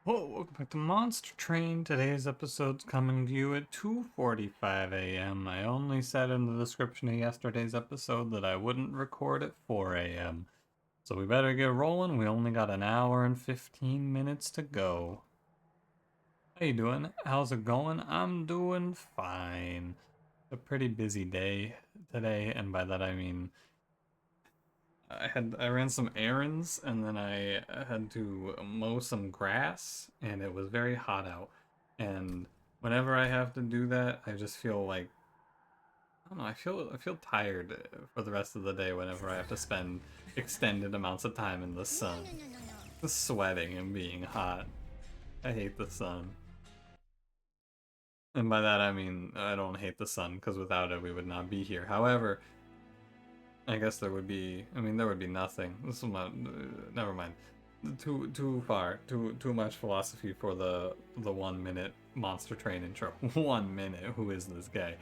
Whoa, welcome back to Monster Train. Today's episode's coming to you at 2:45 a.m. I only said in the description of yesterday's episode that I wouldn't record at 4 a.m. So we better get rolling. We only got an hour and 15 minutes to go. How you doing? How's it going? I'm doing fine. A pretty busy day today, and by that I mean I ran some errands and then I had to mow some grass and it was very hot out. And whenever I have to do that, I just feel like I don't know, I feel tired for the rest of the day whenever I have to spend extended amounts of time in the sun. Just sweating and being hot. I hate the sun. And by that I mean I don't hate the sun because without it we would not be here. However, I guess there would be. I mean, there would be nothing. This is not. Never mind. Too far. Too much philosophy for the 1 minute monster train intro. 1 minute. Who is this guy?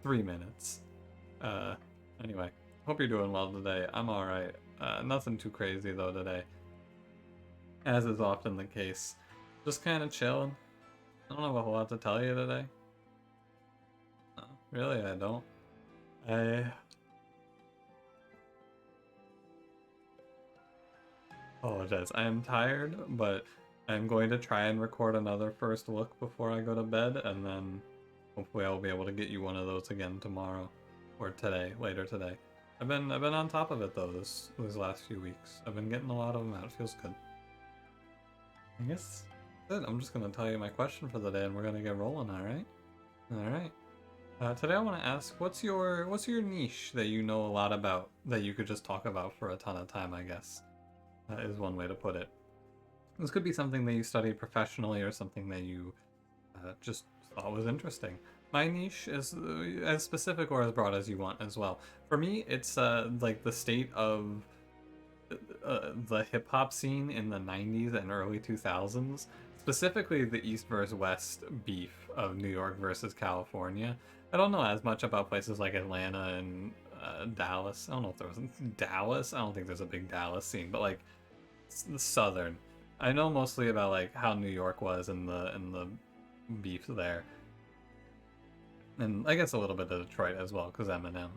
3 minutes. Uh. Anyway, hope you're doing well today. I'm all right. Nothing too crazy though today. As is often the case. Just kind of chilling. I don't have a whole lot to tell you today. Really, I don't. I apologize. I am tired, but I'm going to try and record another first look before I go to bed, and then hopefully I'll be able to get you one of those again tomorrow or today, later today. I've been on top of it though these last few weeks. I've been getting a lot of them out. It feels good. I guess that's it. I'm just gonna tell you my question for the day, and we're gonna get rolling. All right. All right. Today I want to ask, what's your niche that you know a lot about that you could just talk about for a ton of time? I guess. Is one way to put it. This could be something that you studied professionally or something that you just thought was interesting. My niche is as specific or as broad as you want as well. For me, it's like the state of the hip hop scene in the 90s and early 2000s, specifically the East versus West beef of New York versus California. I don't know as much about places like Atlanta and Dallas. I don't know if there was Dallas. I don't think there's a big Dallas scene, but like the Southern. I know mostly about like how New York was and the beef there, and I guess a little bit of Detroit as well, because Eminem.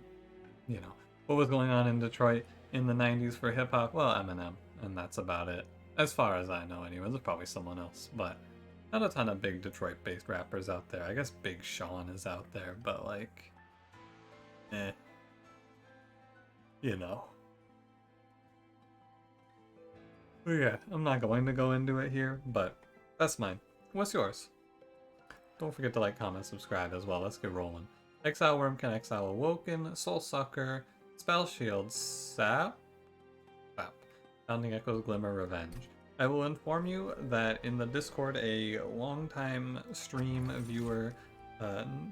You know what was going on in Detroit in the '90s for hip hop? Well, Eminem, and that's about it, as far as I know. Anyway, there's probably someone else, but not a ton of big Detroit-based rappers out there. I guess Big Sean is out there, but like, you know. Yeah, I'm not going to go into it here, but that's mine. What's yours? Don't forget to like, comment, subscribe as well. Let's get rolling. Exile Wurmkin, Exile Awoken, Soul Sucker, Spell Shield, Sap, Founding Echoes, Glimmer, Revenge. I will inform you that in the Discord, a longtime stream viewer,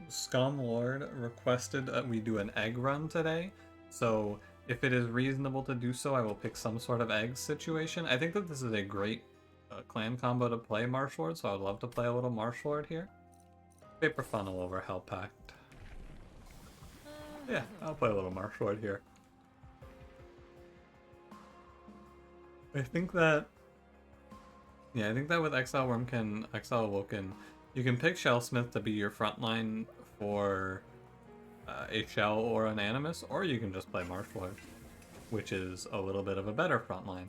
Scum Lord, requested we do an egg run today. So if it is reasonable to do so, I will pick some sort of egg situation. I think that this is a great clan combo to play Marsh Lord, so I would love to play a little Marsh Lord here. Paper Funnel over Hell Pact. Yeah, I'll play a little Marsh Lord here. I think that with Exile Wurmkin, Exile Awoken, you can pick Shellsmith to be your frontline for a Shell or an Animus, or you can just play Marsh Lord, which is a little bit of a better frontline.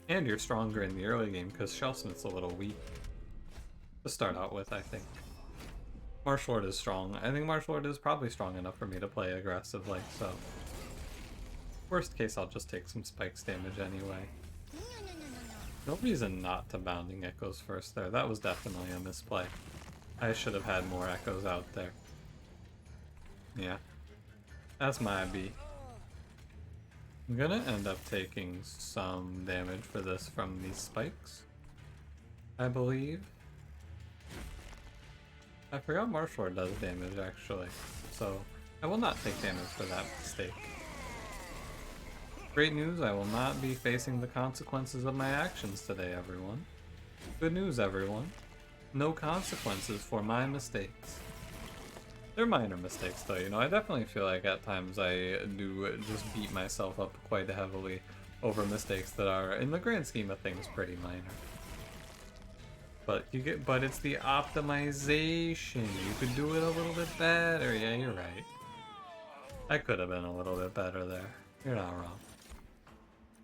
And you're stronger in the early game, because Shellsmith's a little weak to start out with, I think. Marsh Lord is strong. I think Marsh Lord is probably strong enough for me to play aggressively, so... Worst case, I'll just take some spikes damage anyway. No reason not to Bounding Echoes first there. That was definitely a misplay. I should have had more Echoes out there. Yeah. That's my B. I'm gonna end up taking some damage for this from these spikes, I believe. I forgot Marsh Lord does damage actually, so I will not take damage for that mistake. Great news, I will not be facing the consequences of my actions today, everyone. Good news, everyone. No consequences for my mistakes. They're minor mistakes though, you know. I definitely feel like at times I do just beat myself up quite heavily over mistakes that are, in the grand scheme of things, pretty minor. but it's the optimization. You could do it a little bit better. Yeah, you're right. I could have been a little bit better there. You're not wrong.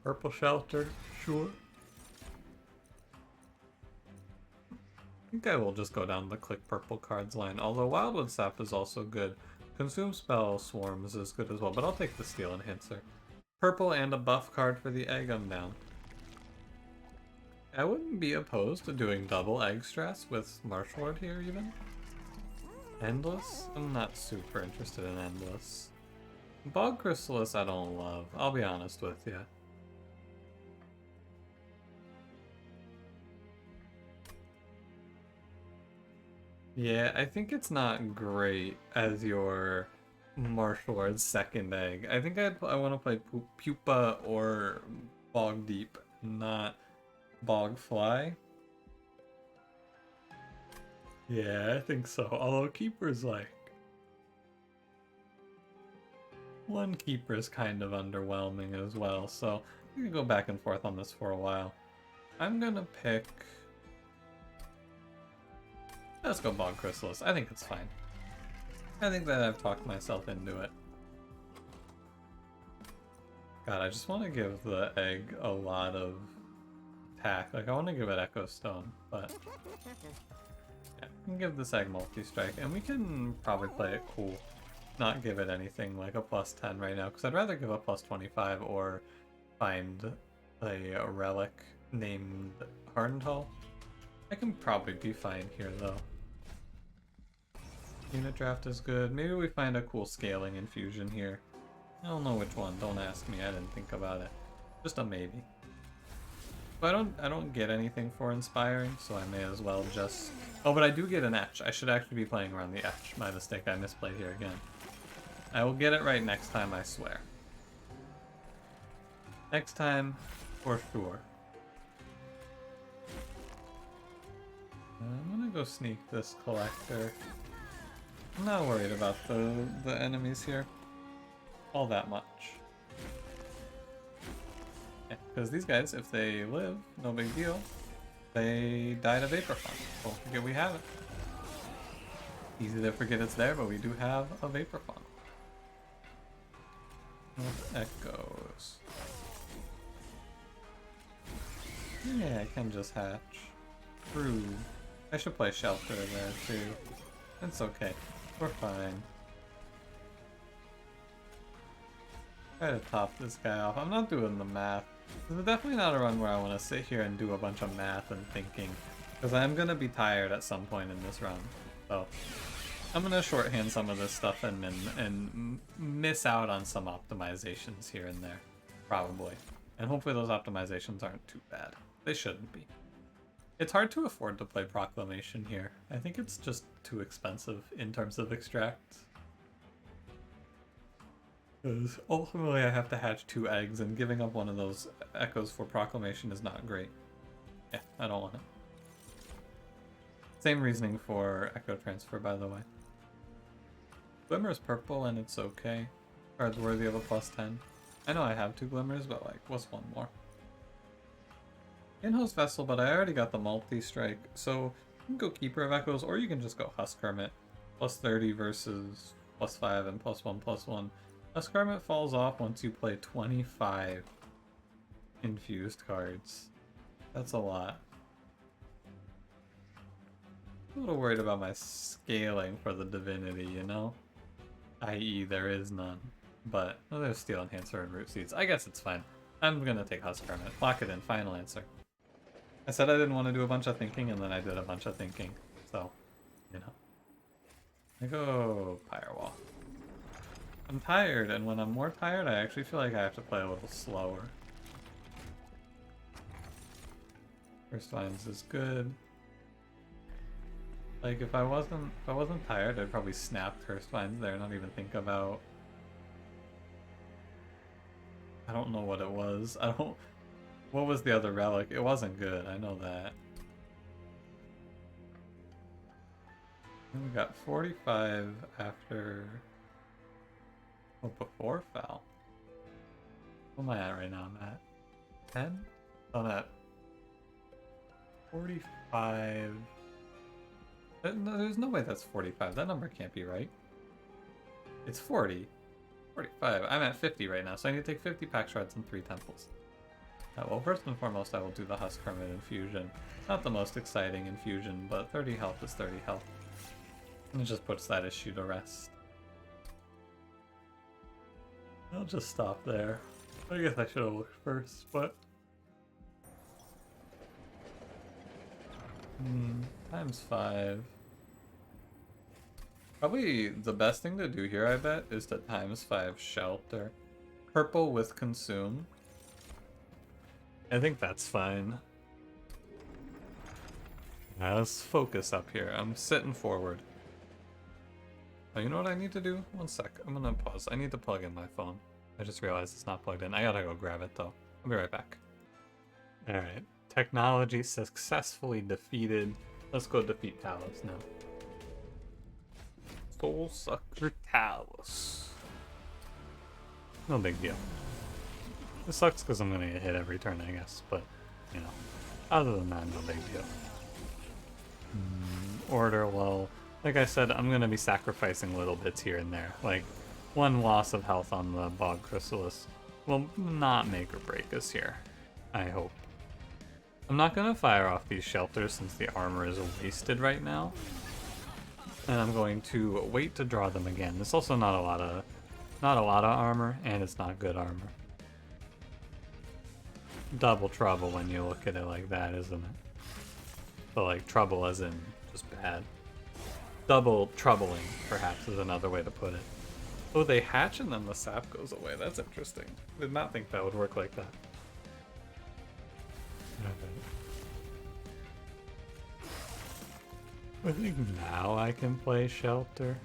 Purple shelter, sure. I think I will just go down the click purple cards line. Although Wildwood Sap is also good. Consume Spell Swarms is good as well, but I'll take the Steel Enhancer. Purple and a buff card for the egg, I'm down. I wouldn't be opposed to doing double egg stress with Martial Art here even. Endless? I'm not super interested in Endless. Bog Chrysalis I don't love, I'll be honest with you. Yeah, I think it's not great as your Martial Arts second egg. I think I want to play Pupa or Bog Deep, not Bog Fly. Yeah, I think so. Although Keeper's like... One Keeper is kind of underwhelming as well, so we can go back and forth on this for a while. I'm gonna pick... Let's go Bog Chrysalis. I think it's fine. I think that I've talked myself into it. God, I just want to give the egg a lot of attack. Like, I want to give it Echo Stone, but... Yeah, we can give this egg multi-strike, and we can probably play it cool. Not give it anything like a plus 10 right now, because I'd rather give a plus 25 or find a relic named Hardental. I can probably be fine here, though. Unit draft is good. Maybe we find a cool scaling infusion here. I don't know which one. Don't ask me. I didn't think about it. Just a maybe. But I don't get anything for inspiring, so I may as well just... Oh, but I do get an etch. I should actually be playing around the etch. My mistake. I misplayed here again. I will get it right next time, I swear. Next time, for sure. I'm gonna go sneak this collector. I'm not worried about the enemies here. All that much. Because these guys, if they live, no big deal. They die to Vapor Font. Don't forget we have it. Easy to forget it's there, but we do have a Vapor Font. Echoes. Yeah, I can just hatch. Rude. I should play Shelter there too. It's okay. We're fine. Try to top this guy off. I'm not doing the math. This is definitely not a run where I want to sit here and do a bunch of math and thinking. Because I'm going to be tired at some point in this run. So I'm going to shorthand some of this stuff and miss out on some optimizations here and there. Probably. And hopefully those optimizations aren't too bad. They shouldn't be. It's hard to afford to play Proclamation here. I think it's just too expensive in terms of extract. Because ultimately I have to hatch 2 eggs, and giving up one of those echoes for Proclamation is not great. Yeah, I don't want it. Same reasoning for Echo Transfer, by the way. Glimmer is purple and it's okay. Card's worthy of a plus 10. I know I have 2 glimmers, but like, what's one more? In-house Vessel, but I already got the multi-strike, so you can go Keeper of Echoes, or you can just go Husk Hermit. Plus 30 versus plus 5 and +1/+1. Husk Hermit falls off once you play 25 infused cards. That's a lot. I'm a little worried about my scaling for the Divinity, you know? I.e. there is none. But, well, there's Steel Enhancer and Root Seeds. I guess it's fine. I'm gonna take Husk Hermit. Lock it in. Final answer. I said I didn't want to do a bunch of thinking, and then I did a bunch of thinking. So, you know. I go Firewall. I'm tired, and when I'm more tired, I actually feel like I have to play a little slower. First Lines is good. Like, if I wasn't tired, I'd probably snap Cursed Vines there, not even think about... I don't know what it was. What was the other relic? It wasn't good, I know that. And we got 45 after... Oh, before Foul. What am I at right now? I'm at 10? I'm at 45. No, there's no way that's 45. That number can't be right. It's 40. 45. I'm at 50 right now, so I need to take 50 pack shards and 3 temples. Well, first and foremost, I will do the Husk Hermit infusion. Not the most exciting infusion, but 30 health is 30 health. And it just puts that issue to rest. I'll just stop there. I guess I should have looked first, but... times 5. Probably the best thing to do here, I bet, is to times 5 shelter. Purple with consume. I think that's fine. Now let's focus up here. I'm sitting forward. Oh, you know what I need to do? One sec. I'm gonna pause. I need to plug in my phone. I just realized it's not plugged in. I gotta go grab it though. I'll be right back. Alright. Technology successfully defeated. Let's go defeat Talos now. Soul Sucker Talos. No big deal. It sucks because I'm gonna get hit every turn, I guess, but, you know, other than that, no big deal. Order, well, like I said, I'm gonna be sacrificing little bits here and there. Like, one loss of health on the Bog Chrysalis will not make or break us here, I hope. I'm not gonna fire off these shelters since the armor is wasted right now. And I'm going to wait to draw them again. There's also not a lot of armor, and it's not good armor. Double trouble when you look at it like that, isn't it? But like trouble as in just bad. Double troubling, perhaps, is another way to put it. Oh, they hatch and then the sap goes away. That's interesting. Did not think that would work like that. I think now I can play Shelter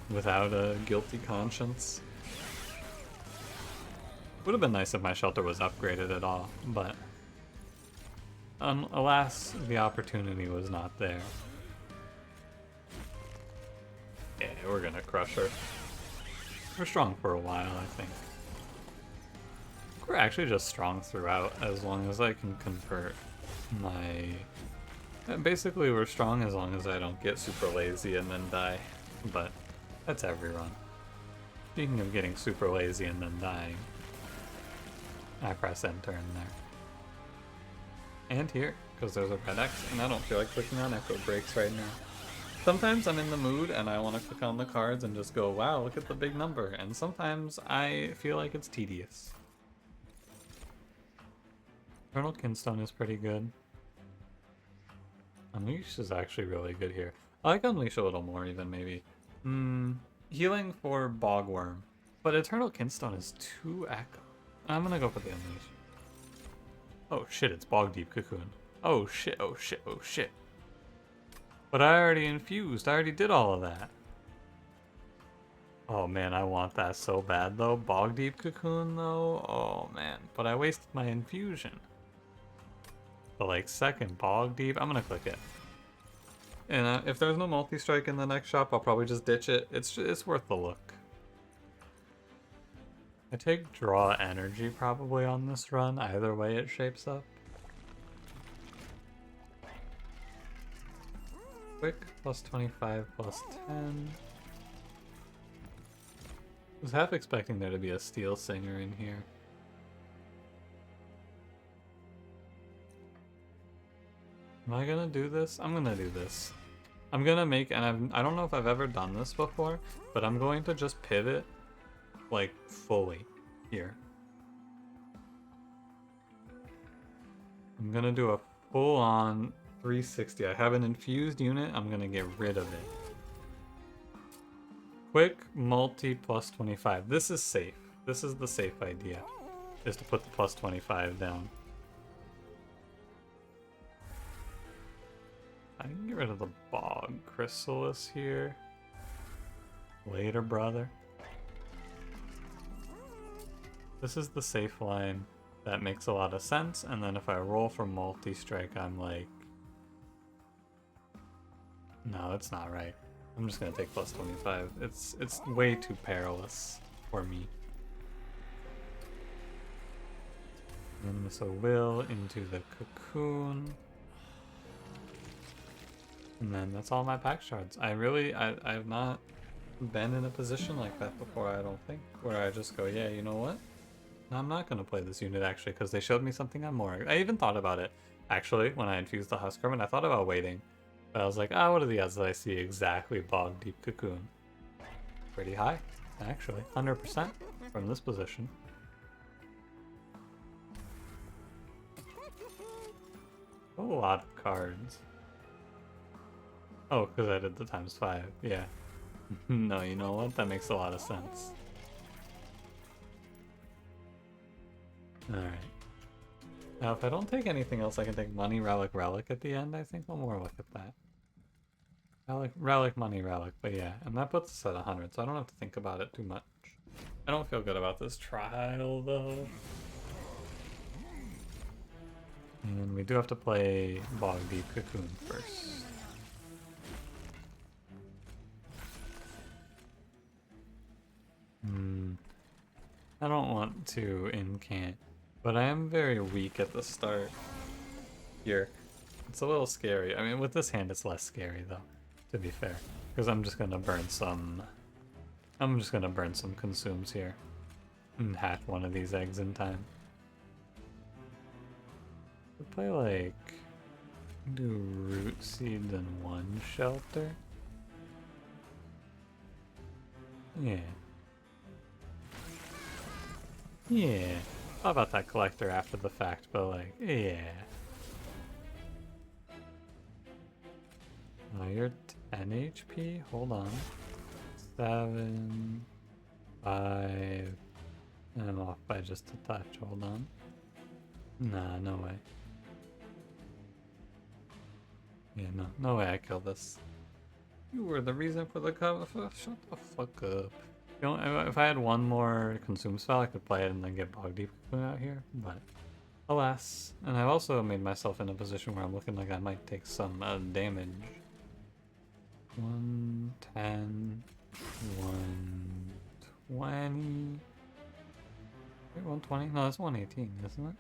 without a guilty conscience. Would have been nice if my Shelter was upgraded at all, but alas, the opportunity was not there. Yeah, we're gonna crush her. We're strong for a while, I think. We're actually just strong throughout, as long as I can convert my... Basically, we're strong as long as I don't get super lazy and then die. But that's every run. Speaking of getting super lazy and then dying, I press enter in there. And here, because there's a red X, and I don't feel like clicking on Echo Breaks right now. Sometimes I'm in the mood and I want to click on the cards and just go, wow, look at the big number. And sometimes I feel like it's tedious. Eternal Kinstone is pretty good. Unleash is actually really good here. I like Unleash a little more even, maybe. Healing for Bogworm. But Eternal Kinstone is 2 Echo. I'm gonna go for the Unleash. Oh shit, it's Bog Deep Cocoon. Oh shit, oh shit, oh shit. But I already infused. I already did all of that. Oh man, I want that so bad though. Bog Deep Cocoon though? Oh man. But I wasted my infusion. But like second Bog Deep, I'm gonna click it. And if there's no multi-strike in the next shop, I'll probably just ditch it. It's worth the look. I take draw energy probably on this run, either way it shapes up. Quick, plus 25, plus 10. I was half expecting there to be a Steel Singer in here. Am I gonna do this? I'm gonna do this. I'm gonna make, and I don't know if I've ever done this before, but I'm going to just pivot, like, fully here. I'm gonna do a full-on 360. I have an infused unit, I'm gonna get rid of it. Quick multi plus 25. This is safe. This is the safe idea, is to put the plus 25 down. I can get rid of the Bog Chrysalis here. Later, brother. This is the safe line. That makes a lot of sense, and then if I roll for multi-strike, I'm like... No, it's not right. I'm just gonna take plus 25. It's way too perilous for me. And Miss Will into the cocoon. And then that's all my pack shards. I've not been in a position like that before, I don't think, where I just go, yeah, you know what? No, I'm not going to play this unit actually, because they showed me something I'm more. I even thought about it, actually, when I infused the Huskrum, and I thought about waiting. But I was like, what are the odds that I see exactly Bog Deep Cocoon? Pretty high, actually. 100% from this position. A lot of cards. Oh, because I did the ×5, yeah. No, you know what? That makes a lot of sense. Alright. Now, if I don't take anything else, I can take Money, Relic, Relic at the end. I think one more look at that. Relic, Money, Relic. But yeah, and that puts us at 100, so I don't have to think about it too much. I don't feel good about this trial, though. And we do have to play Bog Deep Cocoon first. I don't want to incant, but I am very weak at the start here. It's a little scary. I mean, with this hand, it's less scary, though, to be fair. Because I'm just going to burn some... I'm just going to burn some consumes here. And hatch one of these eggs in time. We play, like... do root seeds and one shelter? Yeah. Yeah. Thought about that collector after the fact, but like, yeah. Oh, you're 10 HP? Hold on. 7, 5, and I'm off by just a touch. Hold on. Nah, no way. Yeah, no way I killed this. You were the reason for the cover. Shut the fuck up. You know, if I had one more consume spell, I could play it and then get Bog Deep out here, but alas. And I've also made myself in a position where I'm looking like I might take some damage. 110, 120. Wait, 120? No, that's 118, isn't it?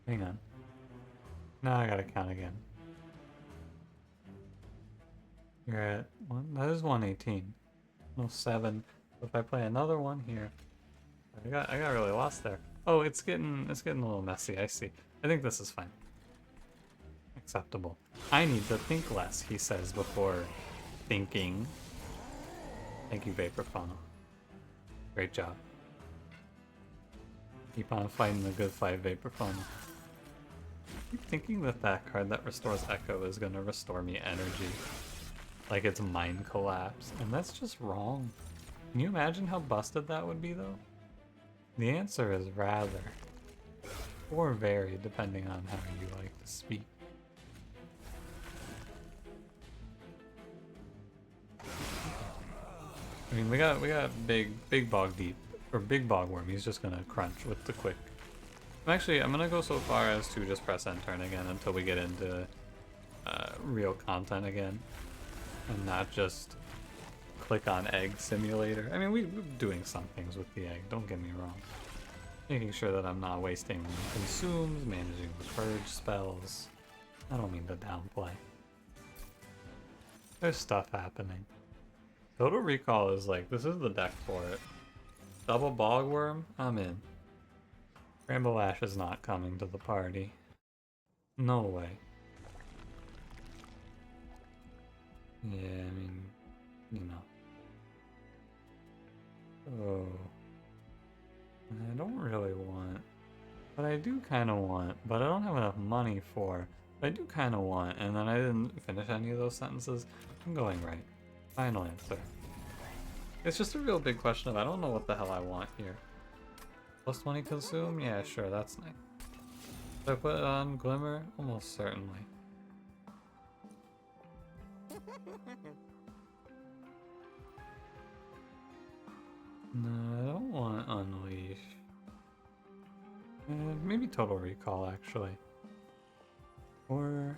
Hang on. No, I gotta count again. You're at one. That is 118. No, 7. If I play another one here, I got really lost there. Oh, it's getting a little messy. I see. I think this is fine. Acceptable. I need to think less, he says before thinking. Thank you, Vapor Funnel. Great job. Keep on fighting the good fight, Vapor Funnel. I keep thinking that that card that restores Echo is gonna restore me energy. Like it's Mind Collapse, and that's just wrong. Can you imagine how busted that would be, though? The answer is rather. Or very, depending on how you like to speak. I mean, we got big Bog Deep, or big Bog Worm. He's just gonna crunch with the quick. I'm gonna go so far as to just press end turn again until we get into real content again. And not just click on Egg Simulator. I mean, we're doing some things with the egg, don't get me wrong. Making sure that I'm not wasting consumes, managing the purge spells. I don't mean to downplay. There's stuff happening. Total Recall is like, this is the deck for it. Double Bogworm, I'm in. Rainbow Ash is not coming to the party. No way. Yeah, I mean, you know. Oh. I don't really want. But I do kind of want. But I don't have enough money for. But I do kind of want. And then I didn't finish any of those sentences. I'm going right. Final answer. It's just a real big question of I don't know what the hell I want here. Plus 20 consume? Yeah, sure, that's nice. Should I put it on Glimmer? Almost certainly. No, I don't want Unleash. Maybe Total Recall, actually. Or...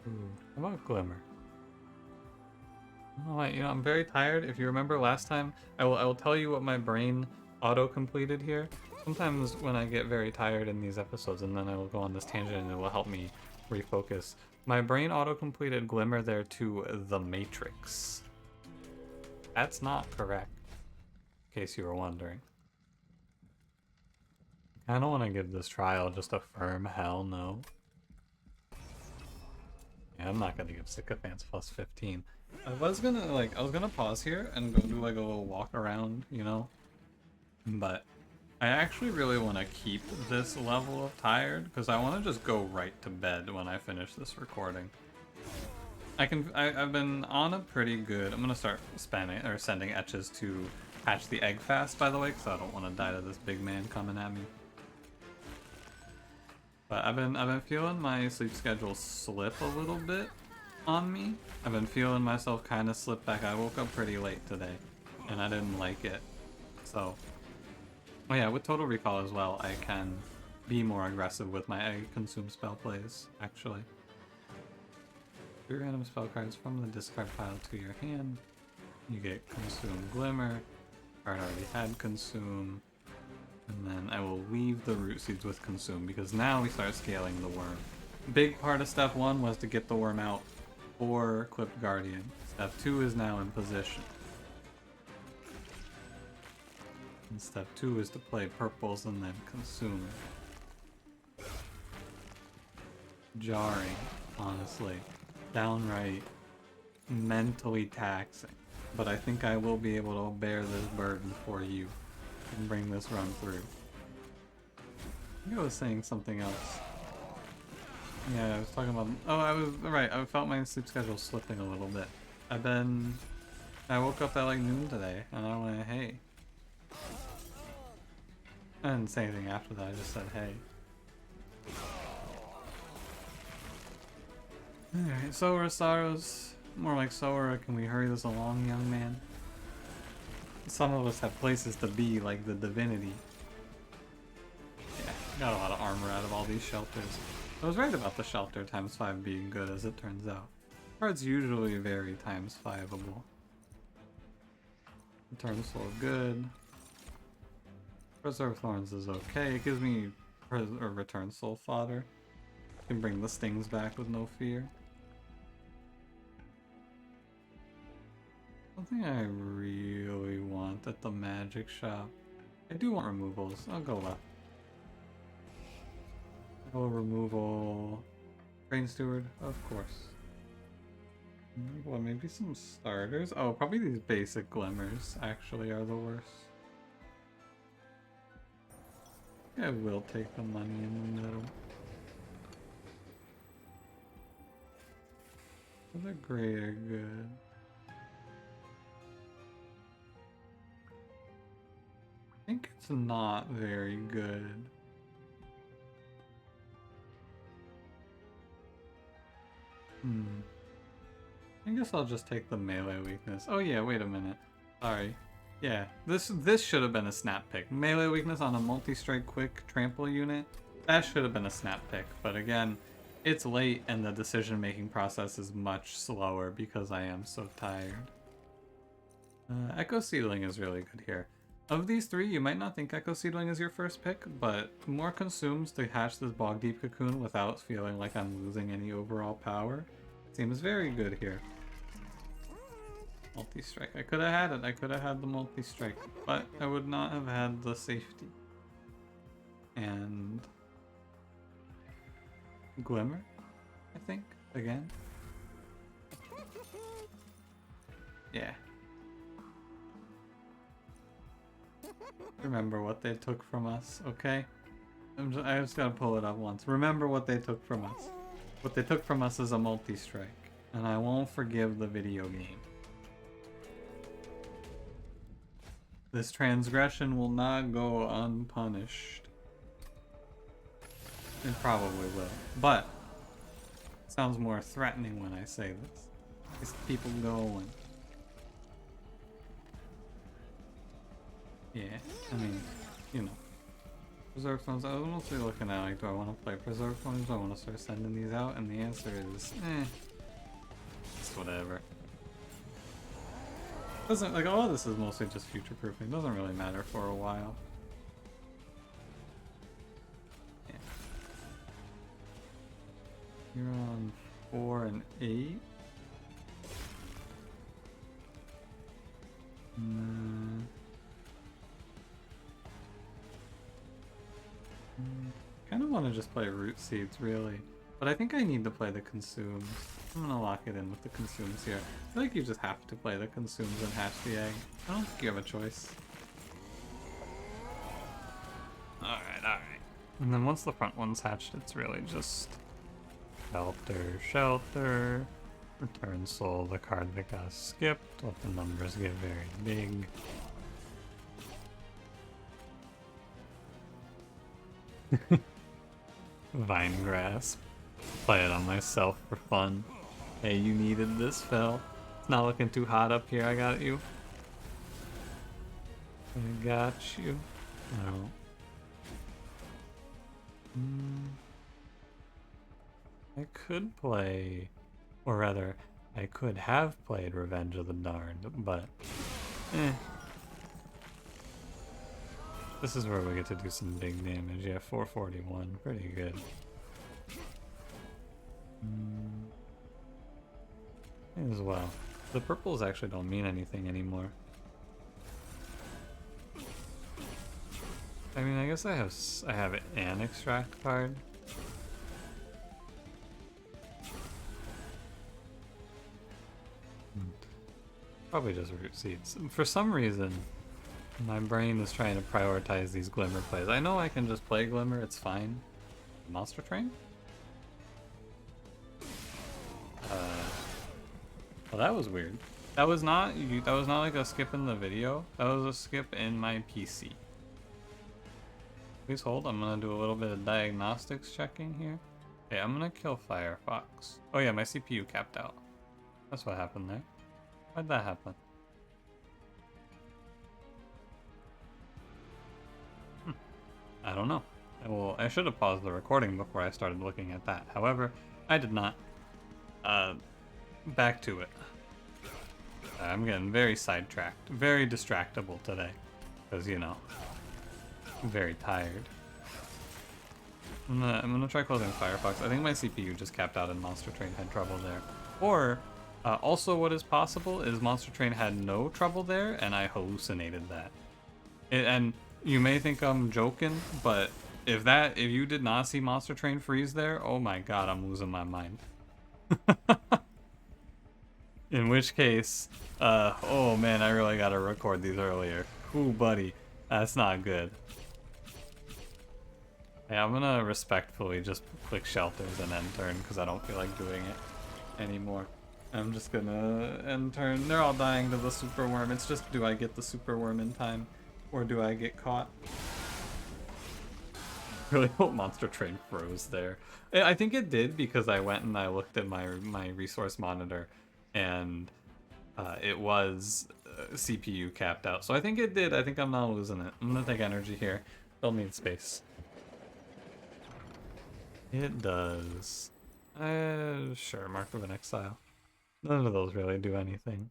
ooh, how about Glimmer? Oh, you know, I'm very tired. If you remember last time, I will tell you what my brain auto-completed here. Sometimes when I get very tired in these episodes and then I will go on this tangent and it will help me refocus. My brain auto-completed Glimmer there to The Matrix. That's not correct, in case you were wondering. I don't want to give this trial just a firm hell no. Yeah, I'm not gonna give Sycophants plus 15. I was gonna pause here and go do like a little walk around, you know? But I actually really want to keep this level of tired because I want to just go right to bed when I finish this recording. I've been on a pretty good. I'm gonna start spamming or sending etches to hatch the egg fast, by the way, because I don't want to die to this big man coming at me. But I've been feeling my sleep schedule slip a little bit on me. I've been feeling myself kind of slip back. I woke up pretty late today, and I didn't like it. So, oh yeah, with Total Recall as well, I can be more aggressive with my egg consume spell plays, actually. 3 random spell cards from the discard pile to your hand. You get Consume Glimmer. Card already had Consume. And then I will leave the root seeds with Consume because now we start scaling the worm. Big part of step 1 was to get the worm out for Clipped Guardian. Step 2 is now in position. And step 2 is to play purples and then consume. Jarring, honestly. Downright mentally taxing. But I think I will be able to bear this burden for you and bring this run through. I think I was saying something else. Yeah, I was talking about... Oh, I was... Right, I felt my sleep schedule slipping a little bit. I woke up at like noon today, and I went, hey. I didn't say anything after that, I just said, hey. Alright, Sora Sorrows. More like Sora, can we hurry this along, young man? Some of us have places to be, like the Divinity. Yeah, got a lot of armor out of all these shelters. I was right about the shelter times 5 being good, as it turns out. Cards usually very times 5-able. Return Soul good. Preserve Thorns is okay. It gives me Return Soul fodder. Can bring the stings back with no fear. Something I really want at the magic shop. I do want removals. I'll go left. I'll go removal. Train Steward, of course. Well, maybe some starters. Oh, probably these basic glimmers actually are the worst. I will take the money in the middle. The gray are good. I think it's not very good. I guess I'll just take the melee weakness. Oh yeah, wait a minute. Sorry. Yeah, this should have been a snap pick. Melee weakness on a multi-strike quick trample unit. That should have been a snap pick, but again, it's late and the decision-making process is much slower because I am so tired. Echo Seedling is really good here. Of these 3, you might not think Echo Seedling is your first pick, but more consumes to hatch this Bog Deep Cocoon without feeling like I'm losing any overall power. Seems very good here. Multi-strike. I could have had it. I could have had the multi-strike, but I would not have had the safety. And Glimmer, I think, again. Yeah. Remember what they took from us, okay? I just gotta pull it up once. Remember what they took from us. What they took from us is a multi-strike, and I won't forgive the video game. This transgression will not go unpunished. It probably will, but it sounds more threatening when I say this. It's people going. Yeah, I mean, you know. Preserve Funds, I was mostly looking at like, do I want to play Preserve Funds? Do I want to start sending these out? And the answer is, it's whatever. Doesn't like all of this is mostly just future proofing. Doesn't really matter for a while. Yeah. You're on 4 and 8. Kind of want to just play root seeds, really. But I think I need to play the consumes. I'm gonna lock it in with the consumes here. I feel like you just have to play the consumes and hatch the egg. I don't think you have a choice. Alright, alright. And then once the front one's hatched, it's really just shelter, shelter, return soul, the card that got skipped, let the numbers get very big. Vine grasp. Play it on myself for fun. Hey, you needed this, Phil. It's not looking too hot up here. I got you. I got you. No. I could play, or rather, I could have played Revenge of the Darned, but this is where we get to do some big damage. Yeah, 441, pretty good. As well. The purples actually don't mean anything anymore. I mean, I guess I have an extract card. Probably just root seeds. For some reason, my brain is trying to prioritize these Glimmer plays. I know I can just play Glimmer, it's fine. Monster Train? Well, that was weird. That was not like a skip in the video. That was a skip in my PC. Please hold. I'm gonna do a little bit of diagnostics checking here. Okay, I'm gonna kill Firefox. Oh yeah, my CPU capped out. That's what happened there. Why'd that happen? I don't know. I should have paused the recording before I started looking at that. However, I did not. Back to it. I'm getting very sidetracked, very distractible today, because you know, I'm very tired. I'm gonna try closing Firefox. I think my CPU just capped out and Monster Train had trouble there. Or, also what is possible is Monster Train had no trouble there and I hallucinated that. And you may think I'm joking, but if you did not see Monster Train freeze there, oh my god, I'm losing my mind. In which case, oh man, I really gotta record these earlier. Ooh, buddy, that's not good. Yeah, I'm gonna respectfully just click shelters and end turn because I don't feel like doing it anymore. I'm just gonna end turn. They're all dying to the super worm. It's just, do I get the super worm in time or do I get caught? Really hope Monster Train froze there. I think it did because I went and I looked at my resource monitor and it was CPU capped out. So I think it did. I think I'm not losing it. I'm gonna take energy here. Don't need space. It does. Sure, Mark of an Exile. None of those really do anything.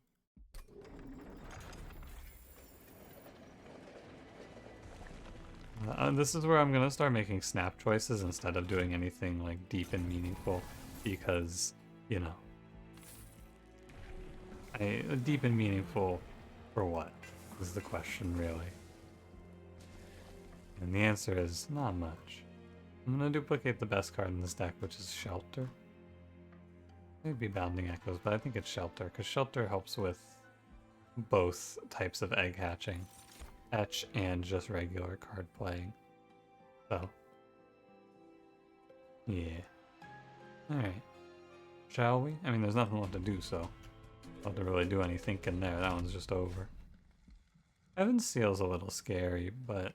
This is where I'm gonna start making snap choices instead of doing anything like deep and meaningful, because, you know, deep and meaningful for what is the question, really. And the answer is not much. I'm gonna duplicate the best card in this deck, which is Shelter. Maybe Bounding Echoes, but I think it's Shelter, because Shelter helps with both types of egg hatching. Hatch and just regular card playing. So, yeah. Alright. Shall we? I mean, there's nothing left to do, so I don't have to really do any thinking there. That one's just over. Heaven's Seal's a little scary, but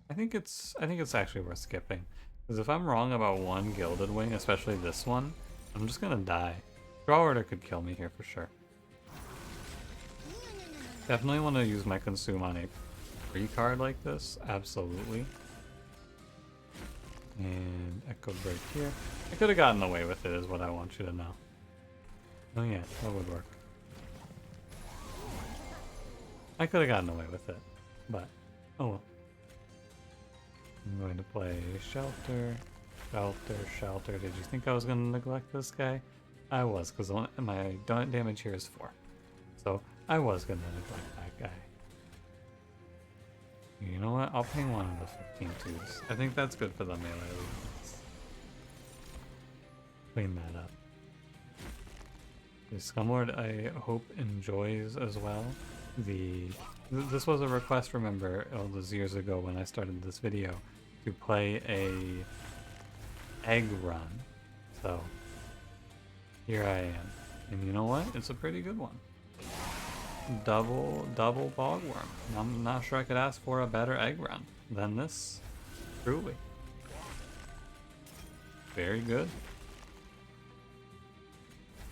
I think it's actually worth skipping. Because if I'm wrong about one Gilded Wing, especially this one, I'm just gonna die. Draw Order could kill me here for sure. Definitely want to use my Consume on a free card like this, absolutely. And Echo Break here. I could have gotten away with it, is what I want you to know. Oh yeah, that would work. I could have gotten away with it, but oh well. I'm going to play Shelter, Shelter, Shelter. Did you think I was going to neglect this guy? I was, because my damage here is 4. So I was going to neglect that guy. You know what? I'll ping one of the 15 twos. I think that's good for the melee movements. Clean that up. The Scumlord, I hope, enjoys as well. This was a request, remember, all those years ago when I started this video, to play a egg run. So here I am. And you know what? It's a pretty good one. Double bogworm. I'm not sure I could ask for a better egg run than this. Truly. Very good.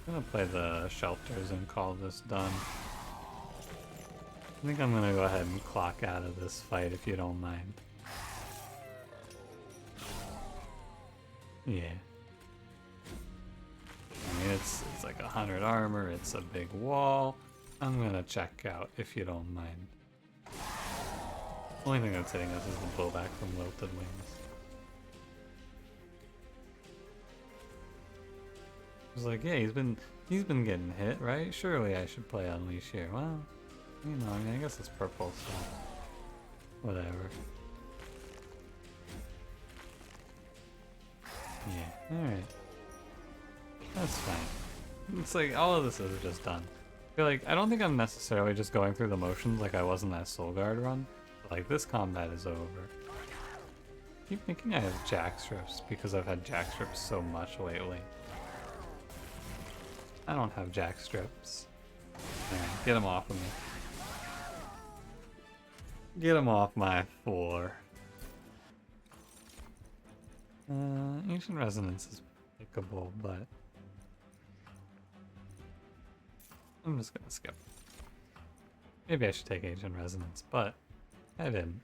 I'm gonna play the shelters and call this done. I think I'm gonna go ahead and clock out of this fight if you don't mind. Yeah. I mean, it's like 100 armor, it's a big wall. I'm gonna check out if you don't mind. Only thing that's hitting us is the blowback from wilted wings. It's like, yeah, he's been getting hit, right? Surely I should play Unleash here. Well, you know, I mean, I guess it's purple, so whatever. Yeah, alright. That's fine. It's like, all of this is just done. I feel like, I don't think I'm necessarily just going through the motions like I was in that Soul Guard run. But like, this combat is over. I keep thinking I have jack strips because I've had jack strips so much lately. I don't have jack strips. Man, get them off of me. Get them off my floor. Ancient Resonance is pickable, but I'm just gonna skip. Maybe I should take Ancient Resonance, but I didn't.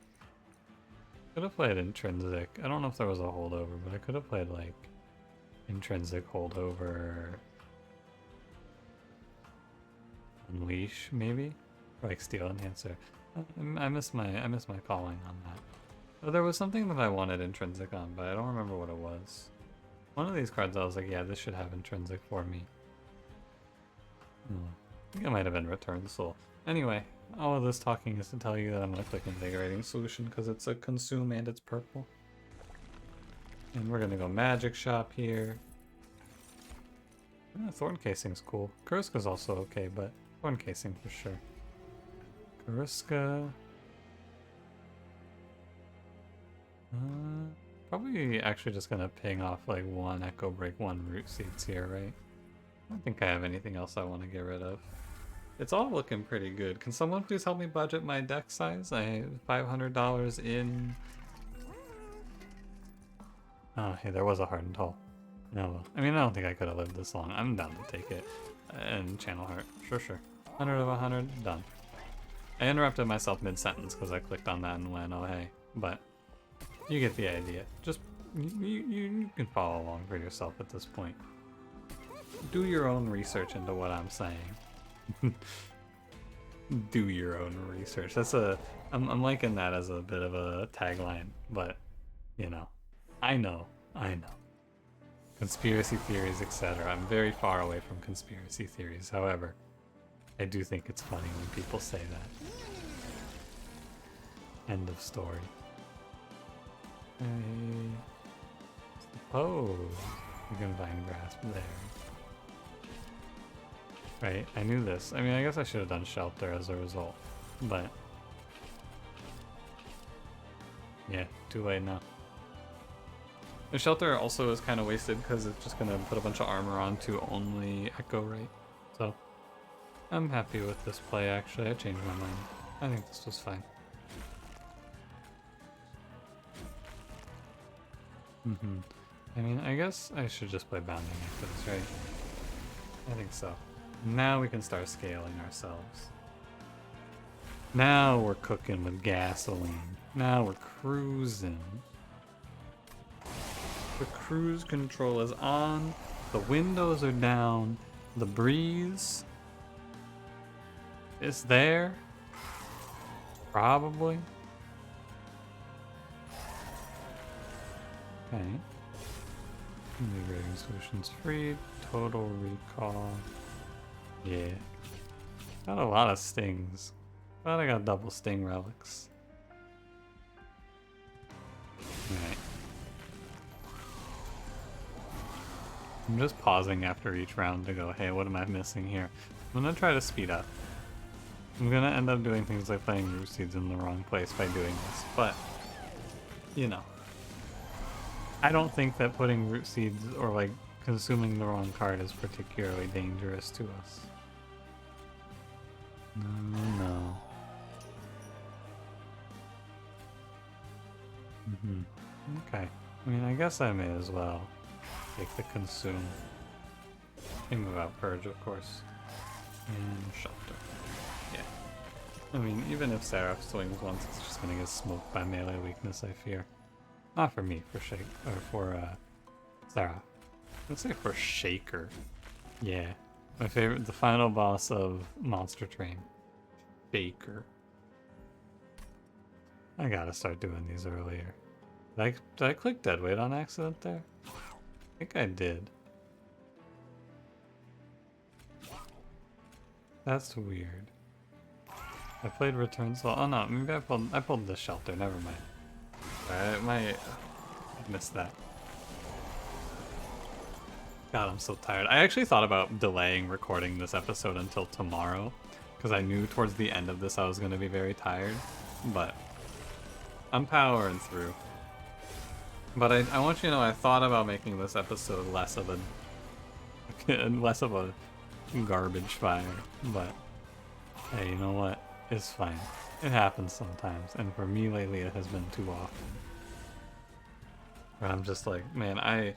Could have played Intrinsic. I don't know if there was a holdover, but I could have played like Intrinsic holdover. Unleash, maybe? Or like Steel Enhancer. I miss my calling on that. Oh, there was something that I wanted Intrinsic on, but I don't remember what it was. One of these cards I was like, yeah, this should have Intrinsic for me. I think it might have been Return Soul. Anyway, all of this talking is to tell you that I'm going to click Invigorating Solution because it's a consume and it's purple. And we're going to go Magic Shop here. Thorn Casing's cool. Karuska's also okay, but Thorn Casing for sure. Karuska. Probably actually just gonna ping off like 1 Echo Break, 1 Root Seeds here, right? I don't think I have anything else I want to get rid of. It's all looking pretty good. Can someone please help me budget my deck size? I have $500 in... Oh, hey, there was a Hardened Hull. No, well, I mean, I don't think I could have lived this long. I'm down to take it. And Channel Heart. Sure. 100 of 100, done. I interrupted myself mid-sentence because I clicked on that and went, oh hey. But you get the idea. Just, you can follow along for yourself at this point. Do your own research into what I'm saying. Do your own research. That's I'm liking that as a bit of a tagline, but, you know. I know. Conspiracy theories, etc. I'm very far away from conspiracy theories. However, I do think it's funny when people say that. End of story. I suppose you can find grasp there. Right, I knew this. I mean, I guess I should have done Shelter as a result, but yeah, too late now. The Shelter also is kind of wasted because it's just going to put a bunch of armor on to only Echo Rate. So, I'm happy with this play actually. I changed my mind. I think this was fine. I mean, I guess I should just play Bounding after this, right? I think so. Now we can start scaling ourselves. Now we're cooking with gasoline. Now we're cruising. The cruise control is on. The windows are down. The breeze is there. Probably. Okay. Integrating solutions free. Total recall. Yeah. Got a lot of stings. But I got double sting relics. Alright. I'm just pausing after each round to go, hey, what am I missing here? I'm gonna try to speed up. I'm gonna end up doing things like playing root seeds in the wrong place by doing this, but, you know. I don't think that putting root seeds or like consuming the wrong card is particularly dangerous to us. No. Okay. I mean, I guess I may as well take the consume. Think about purge, of course. And shelter. Yeah. I mean, even if Seraph swings once, it's just gonna get smoked by melee weakness, I fear. Not for me, for Shake, or for, Seraph. Let's say for Shaker. Yeah. My favorite, the final boss of Monster Train. Shaker. I gotta start doing these earlier. Did I click deadweight on accident there? I think I did. That's weird. I played Return Soul. Oh no, maybe I pulled the shelter. Never mind. I missed that. God, I'm so tired. I actually thought about delaying recording this episode until tomorrow, because I knew towards the end of this I was going to be very tired, but I'm powering through. But I want you to know I thought about making this episode less of a garbage fire, but hey, you know what? It's fine. It happens sometimes, and for me lately it has been too often. Where I'm just like, man, I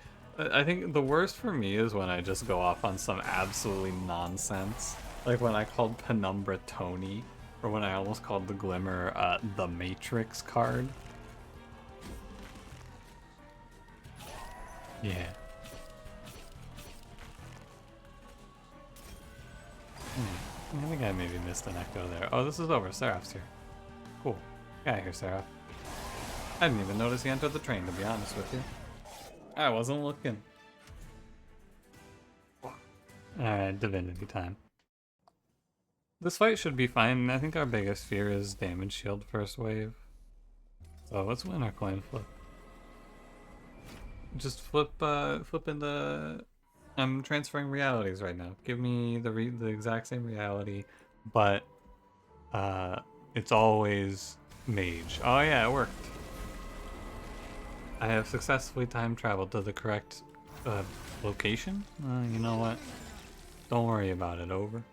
think the worst for me is when I just go off on some absolutely nonsense. Like when I called Penumbra Tony, or when I almost called the Glimmer the Matrix card. Yeah. I think I maybe missed an echo there. Oh, this is over. Seraph's here. Cool. Get out of here, Seraph. I didn't even notice he entered the train, to be honest with you. I wasn't looking. Alright, Divinity time. This fight should be fine. I think our biggest fear is damage shield first wave. So let's win our coin flip. Just flip in the... I'm transferring realities right now. Give me the exact same reality, but it's always mage. Oh yeah, it worked. I have successfully time traveled to the correct location. You know what? Don't worry about it. Over.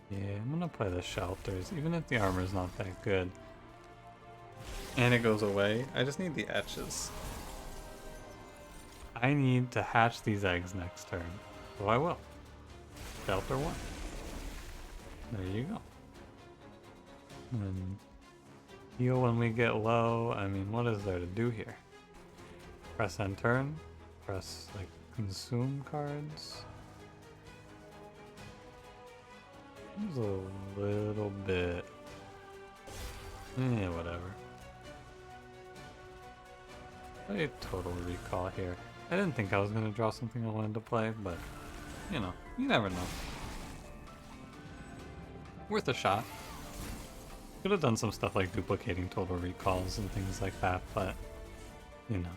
Yeah, I'm gonna play the shelters, even if the armor's not that good. And it goes away. I just need the etches. I need to hatch these eggs next turn. So I will. Shelter 1. There you go. And heal when we get low. I mean, what is there to do here? Press end turn. Press, like, consume cards. There's a little bit... whatever. Play total recall here. I didn't think I was going to draw something I wanted to play, but, you know, you never know. Worth a shot. Could have done some stuff like duplicating total recalls and things like that, but, you know.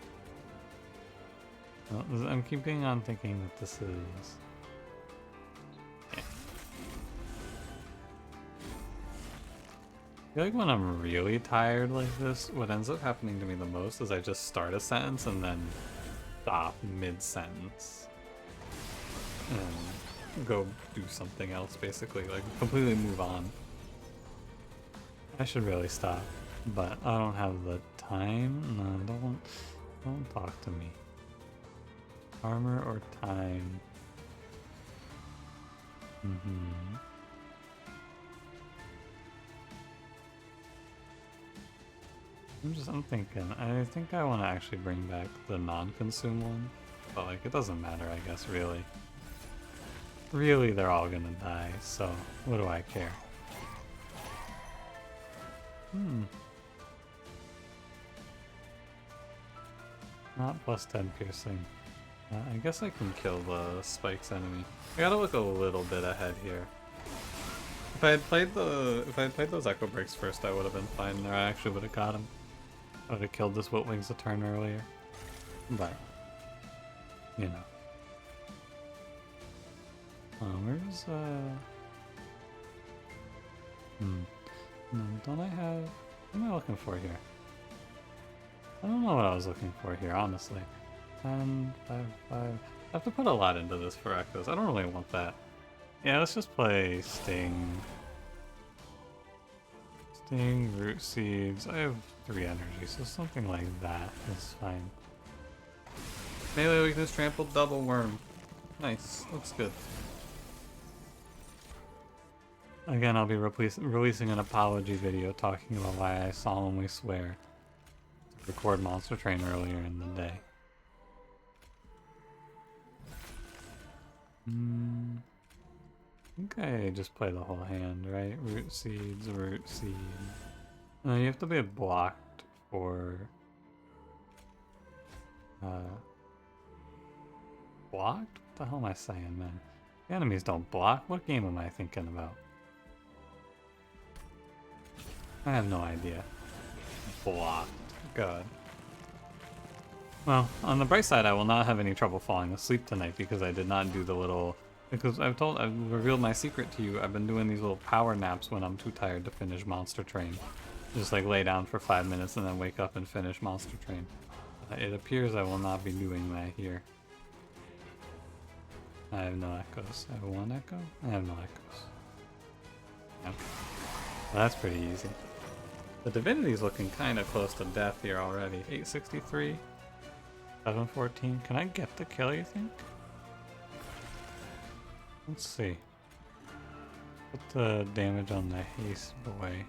Well, I'm keeping on thinking that this is... Yeah. I feel like when I'm really tired like this, what ends up happening to me the most is I just start a sentence and then stop mid-sentence and go do something else, basically, like completely move on. I should really stop, but I don't have the time. No, don't talk to me. Armor or time? I'm thinking, I think I want to actually bring back the non-consume one, but like, it doesn't matter, I guess, really. Really, they're all gonna die, so what do I care? Not plus 10 piercing. I guess I can kill the spikes enemy. I gotta look a little bit ahead here. If I had played those echo breaks first, I would have been fine there. I actually would have got him. I would have killed this Witwings a turn earlier. But you know. Where's No, don't I have... What am I looking for here? I don't know what I was looking for here, honestly. 10, 5, 5... I have to put a lot into this for echoes. I don't really want that. Yeah, let's just play Sting. Sting, Root Seeds. I have 3 energy, so something like that is fine. Melee weakness, trampled, double worm. Nice, looks good. Again, I'll be releasing an apology video talking about why I solemnly swear to record Monster Train earlier in the day. Okay, just play the whole hand, right? Root Seeds, Root Seed. No, you have to be blocked for... blocked? What the hell am I saying, man? The enemies don't block? What game am I thinking about? I have no idea. Blocked. God. Well, on the bright side, I will not have any trouble falling asleep tonight because I did not do the little... Because I've revealed my secret to you. I've been doing these little power naps when I'm too tired to finish Monster Train. Just like lay down for 5 minutes and then wake up and finish Monster Train. It appears I will not be doing that here. I have no echoes. I have 1 echo? I have no echoes. Okay. Well, that's pretty easy. The Divinity's looking kind of close to death here already. 863, 714. Can I get the kill, you think? Let's see. Put the damage on the haste boy.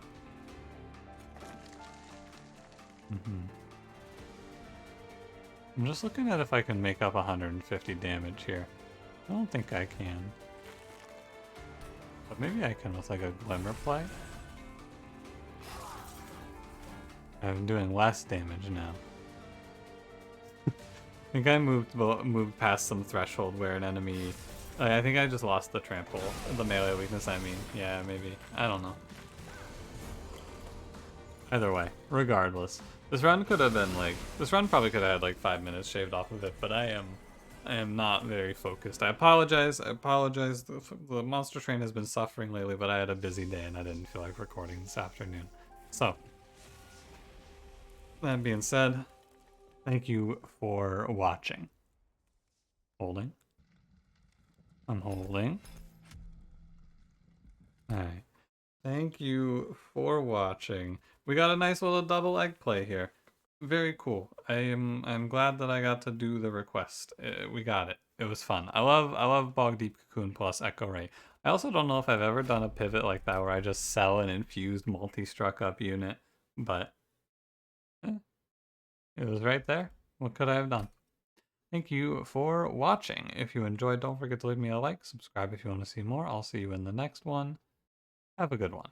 I'm just looking at if I can make up 150 damage here. I don't think I can. But maybe I can with like a Glimmer play. I'm doing less damage now. I think I moved past some threshold where an enemy... I think I just lost the trample. The melee weakness, I mean. Yeah, maybe. I don't know. Either way, regardless. This run could have been like... This run probably could have had like 5 minutes shaved off of it, but I am not very focused. I apologize. The Monster Train has been suffering lately, but I had a busy day and I didn't feel like recording this afternoon. So... That being said, thank you for watching. Holding. I'm holding. Alright. Thank you for watching. We got a nice little double egg play here. Very cool. I'm glad that I got to do the request. We got it. It was fun. I love Bog Deep Cocoon plus Echo Ray. I also don't know if I've ever done a pivot like that where I just sell an infused multi-struck up unit, but it was right there. What could I have done? Thank you for watching. If you enjoyed, don't forget to leave me a like. Subscribe if you want to see more. I'll see you in the next one. Have a good one.